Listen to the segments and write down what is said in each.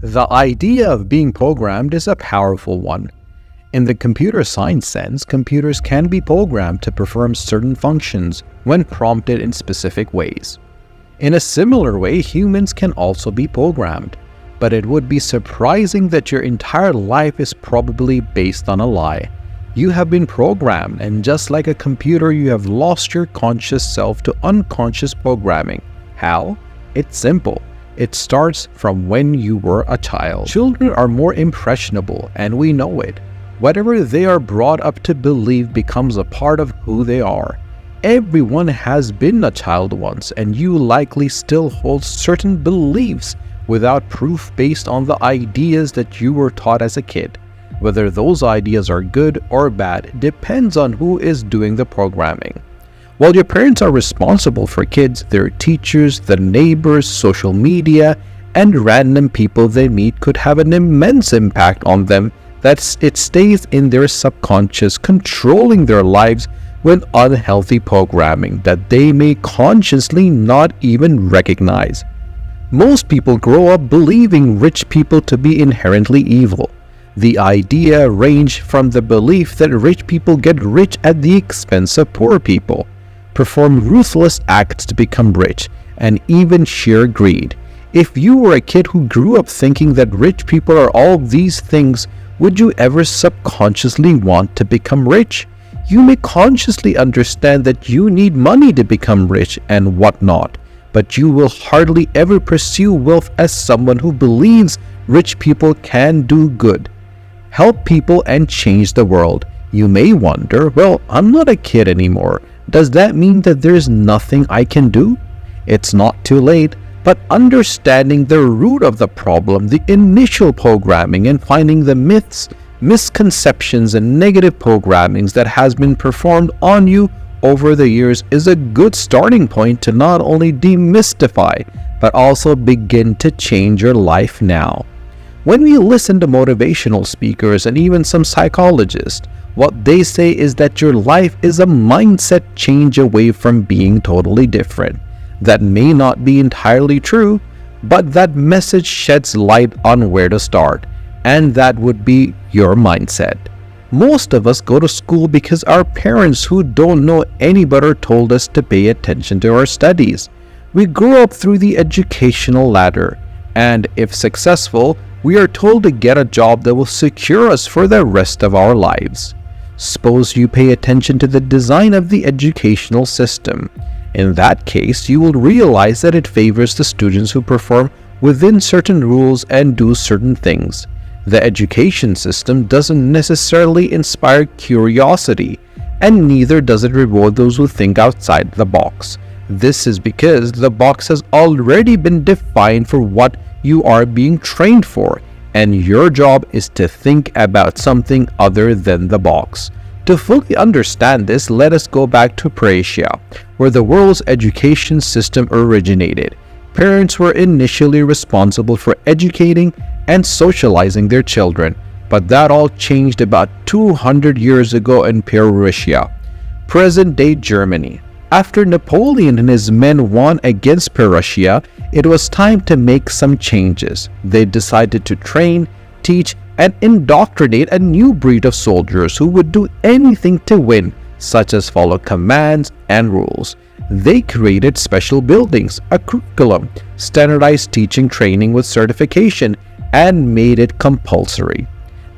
The idea of being programmed is a powerful one. In the computer science sense, computers can be programmed to perform certain functions when prompted in specific ways. In a similar way, humans can also be programmed, but it would be surprising that your entire life is probably based on a lie. You have been programmed, and just like a computer, you have lost your conscious self to unconscious programming. How? It's simple. It starts from when you were a child. Children are more impressionable, and we know it. Whatever they are brought up to believe becomes a part of who they are. Everyone has been a child once, and you likely still hold certain beliefs without proof based on the ideas that you were taught as a kid. Whether those ideas are good or bad depends on who is doing the programming. While your parents are responsible for kids, their teachers, the neighbors, social media, and random people they meet could have an immense impact on them that it stays in their subconscious, controlling their lives with unhealthy programming that they may consciously not even recognize. Most people grow up believing rich people to be inherently evil. The idea ranged from the belief that rich people get rich at the expense of poor people, perform ruthless acts to become rich, and even sheer greed. If you were a kid who grew up thinking that rich people are all these things, would you ever subconsciously want to become rich? You may consciously understand that you need money to become rich and whatnot, but you will hardly ever pursue wealth as someone who believes rich people can do good, help people, and change the world. You may wonder, well, I'm not a kid anymore. Does that mean that there's nothing I can do? It's not too late, but understanding the root of the problem, the initial programming, and finding the myths, misconceptions, and negative programmings that has been performed on you over the years is a good starting point to not only demystify, but also begin to change your life now. When we listen to motivational speakers and even some psychologists, what they say is that your life is a mindset change away from being totally different. That may not be entirely true, but that message sheds light on where to start, and that would be your mindset. Most of us go to school because our parents who don't know any better told us to pay attention to our studies. We grow up through the educational ladder, and if successful, we are told to get a job that will secure us for the rest of our lives. Suppose you pay attention to the design of the educational system. In that case, you will realize that it favors the students who perform within certain rules and do certain things. The education system doesn't necessarily inspire curiosity, and neither does it reward those who think outside the box. This is because the box has already been defined for what you are being trained for, and your job is to think about something other than the box. To fully understand this, let us go back to Persia, where the world's education system originated. Parents were initially responsible for educating and socializing their children, but that all changed about 200 years ago in Persia, present-day Germany. After Napoleon and his men won against Persia, it was time to make some changes. They decided to train, teach, and indoctrinate a new breed of soldiers who would do anything to win, such as follow commands and rules. They created special buildings, a curriculum, standardized teaching training with certification, and made it compulsory.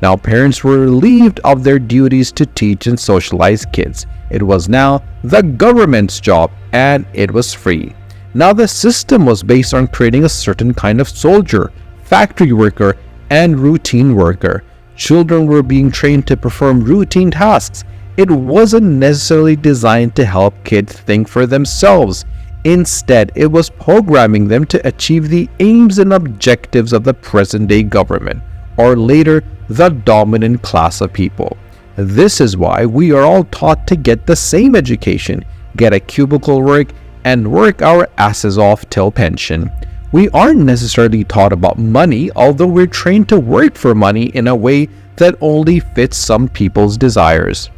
Now parents were relieved of their duties to teach and socialize kids. It was now the government's job, and it was free. Now the system was based on creating a certain kind of soldier, factory worker, and routine worker. Children were being trained to perform routine tasks. It wasn't necessarily designed to help kids think for themselves. Instead, it was programming them to achieve the aims and objectives of the present-day government, or later, the dominant class of people. This is why we are all taught to get the same education, get a cubicle work, and work our asses off till pension. We aren't necessarily taught about money, although we're trained to work for money in a way that only fits some people's desires.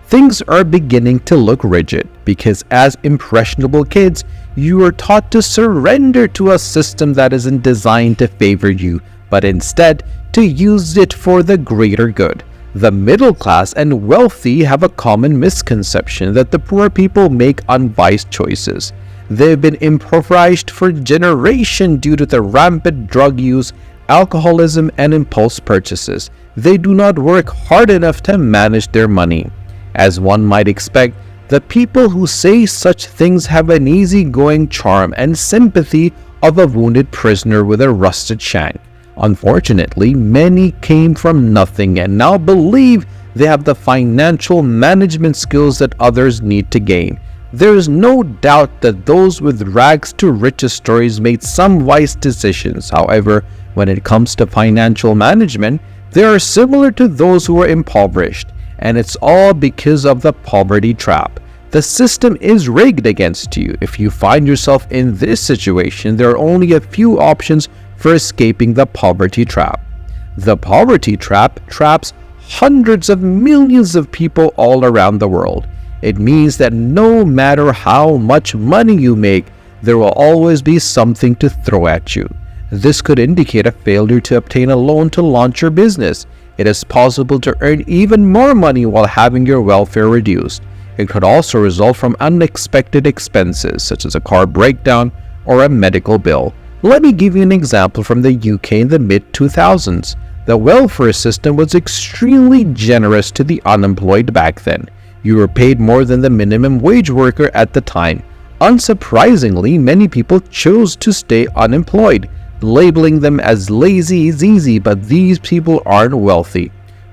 Things are beginning to look rigid because as impressionable kids, you are taught to surrender to a system that isn't designed to favor you, but instead to use it for the greater good. The middle class and wealthy have a common misconception that the poor people make unwise choices. They've been impoverished for generations due to the rampant drug use, alcoholism, and impulse purchases. They do not work hard enough to manage their money. As one might expect, the people who say such things have an easygoing charm and sympathy of a wounded prisoner with a rusted shank. Unfortunately, many came from nothing and now believe they have the financial management skills that others need to gain. There is no doubt that those with rags to riches stories made some wise decisions. However, when it comes to financial management, they are similar to those who are impoverished, and it's all because of the poverty trap. The system is rigged against you. If you find yourself in this situation, there are only a few options for escaping the poverty trap. The poverty trap traps hundreds of millions of people all around the world. It means that no matter how much money you make, there will always be something to throw at you. This could indicate a failure to obtain a loan to launch your business. It is possible to earn even more money while having your welfare reduced. It could also result from unexpected expenses, such as a car breakdown or a medical bill. Let me give you an example from the UK in the mid-2000s. The welfare system was extremely generous to the unemployed back then. You were paid more than the minimum wage worker at the time. Unsurprisingly, many people chose to stay unemployed. Labeling them as lazy is easy, but these people aren't wealthy.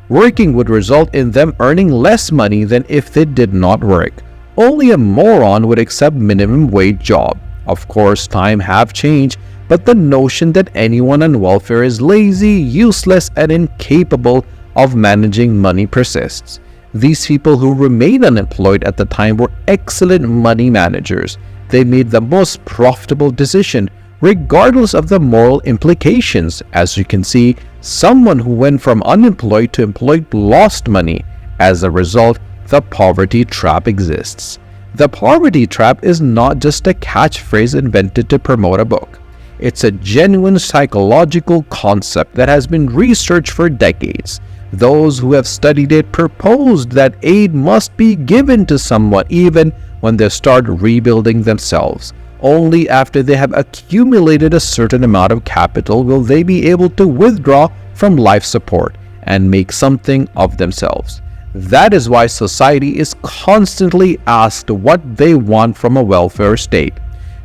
Working would result in them earning less money than if they did not work. Only a moron would accept minimum wage job. Of course, times have changed, but the notion that anyone on welfare is lazy, useless, and incapable of managing money persists. These people who remained unemployed at the time were excellent money managers. They made the most profitable decision, regardless of the moral implications. As you can see, someone who went from unemployed to employed lost money. As a result, the poverty trap exists. The poverty trap is not just a catchphrase invented to promote a book. It's a genuine psychological concept that has been researched for decades. Those who have studied it proposed that aid must be given to someone even when they start rebuilding themselves. Only after they have accumulated a certain amount of capital will they be able to withdraw from life support and make something of themselves. That is why society is constantly asked what they want from a welfare state.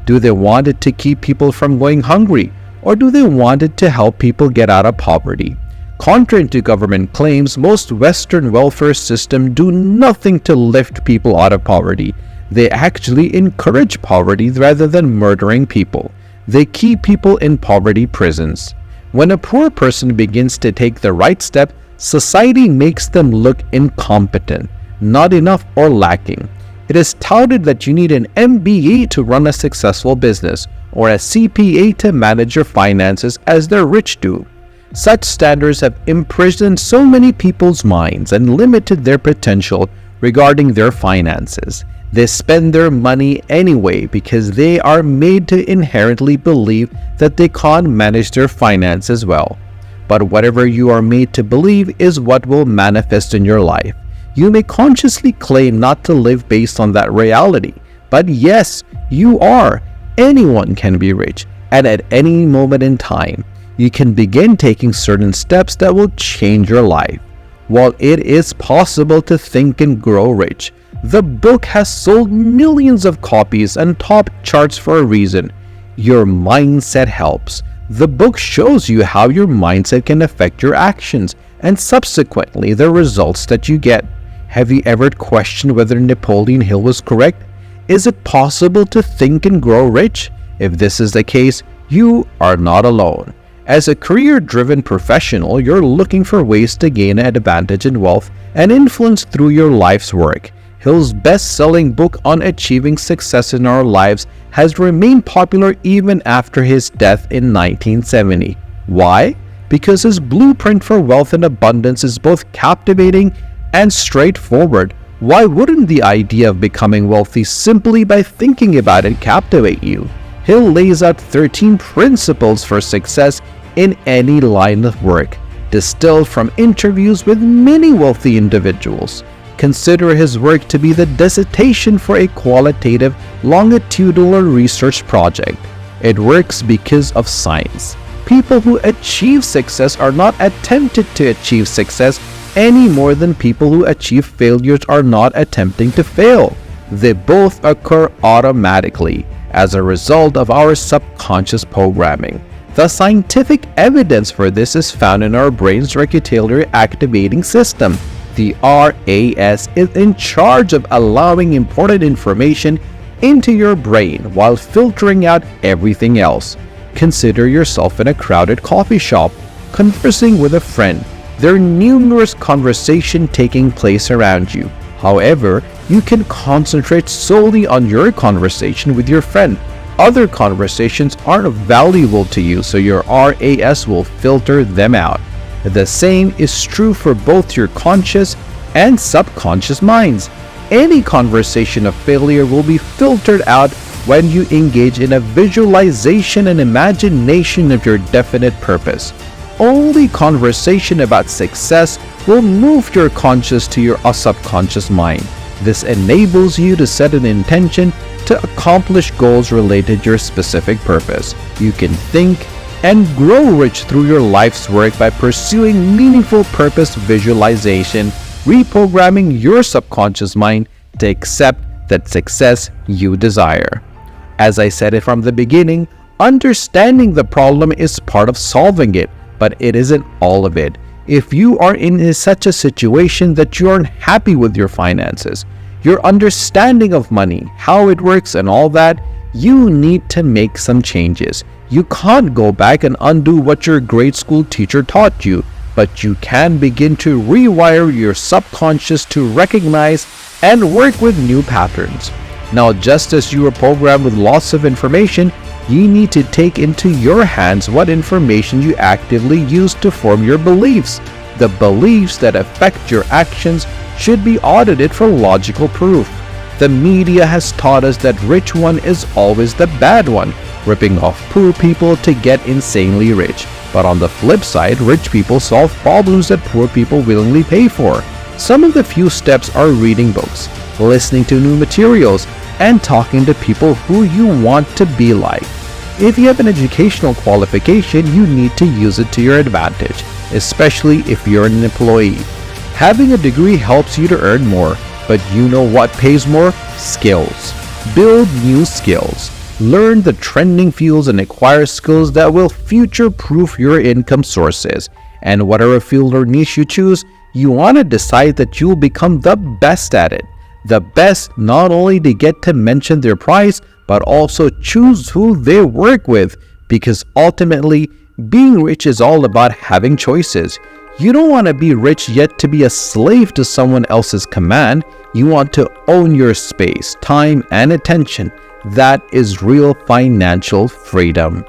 Do they want it to keep people from going hungry, or do they want it to help people get out of poverty? Contrary to government claims, most Western welfare systems do nothing to lift people out of poverty. They actually encourage poverty rather than murdering people. They keep people in poverty prisons. When a poor person begins to take the right step, society makes them look incompetent, not enough, or lacking. It is touted that you need an MBA to run a successful business or a CPA to manage your finances as the rich do. Such standards have imprisoned so many people's minds and limited their potential regarding their finances. They spend their money anyway because they are made to inherently believe that they can't manage their finances well. But whatever you are made to believe is what will manifest in your life. You may consciously claim not to live based on that reality, but yes, you are. Anyone can be rich, and at any moment in time, you can begin taking certain steps that will change your life. While it is possible to think and grow rich, the book has sold millions of copies and top charts for a reason. Your mindset helps. The book shows you how your mindset can affect your actions and subsequently the results that you get. Have you ever questioned whether Napoleon Hill was correct? Is it possible to think and grow rich? If this is the case, you are not alone. As a career-driven professional, you're looking for ways to gain an advantage in wealth and influence through your life's work. Hill's best-selling book on achieving success in our lives has remained popular even after his death in 1970. Why? Because his blueprint for wealth and abundance is both captivating and straightforward. Why wouldn't the idea of becoming wealthy simply by thinking about it captivate you? Hill lays out 13 principles for success, in any line of work, distilled from interviews with many wealthy individuals. Consider his work to be the dissertation for a qualitative, longitudinal research project. It works because of science. People who achieve success are not attempted to achieve success any more than people who achieve failures are not attempting to fail. They both occur automatically as a result of our subconscious programming. The scientific evidence for this is found in our brain's reticular activating system. The RAS is in charge of allowing important information into your brain while filtering out everything else. Consider yourself in a crowded coffee shop, conversing with a friend. There are numerous conversations taking place around you. However, you can concentrate solely on your conversation with your friend. Other conversations aren't valuable to you, so your RAS will filter them out. The same is true for both your conscious and subconscious minds. Any conversation of failure will be filtered out when you engage in a visualization and imagination of your definite purpose. Only conversation about success will move your conscious to your subconscious mind. This enables you to set an intention to accomplish goals related to your specific purpose. You can think and grow rich through your life's work by pursuing meaningful purpose visualization, reprogramming your subconscious mind to accept that success you desire. As I said it from the beginning, understanding the problem is part of solving it, but it isn't all of it. If you are in such a situation that you aren't happy with your finances, your understanding of money, how it works and all that, you need to make some changes. You can't go back and undo what your grade school teacher taught you, but you can begin to rewire your subconscious to recognize and work with new patterns. Now, just as you are programmed with lots of information, you need to take into your hands what information you actively use to form your beliefs. The beliefs that affect your actions should be audited for logical proof. The media has taught us that rich one is always the bad one, ripping off poor people to get insanely rich. But on the flip side, rich people solve problems that poor people willingly pay for. Some of the few steps are reading books, listening to new materials, and talking to people who you want to be like. If you have an educational qualification, you need to use it to your advantage, especially if you're an employee. Having a degree helps you to earn more, but you know what pays more? Skills. Build new skills. Learn the trending fields and acquire skills that will future-proof your income sources. And whatever field or niche you choose, you want to decide that you'll become the best at it. The best not only to get to mention their price, but also choose who they work with, because ultimately, being rich is all about having choices. You don't want to be rich yet to be a slave to someone else's command. You want to own your space, time, and attention. That is real financial freedom.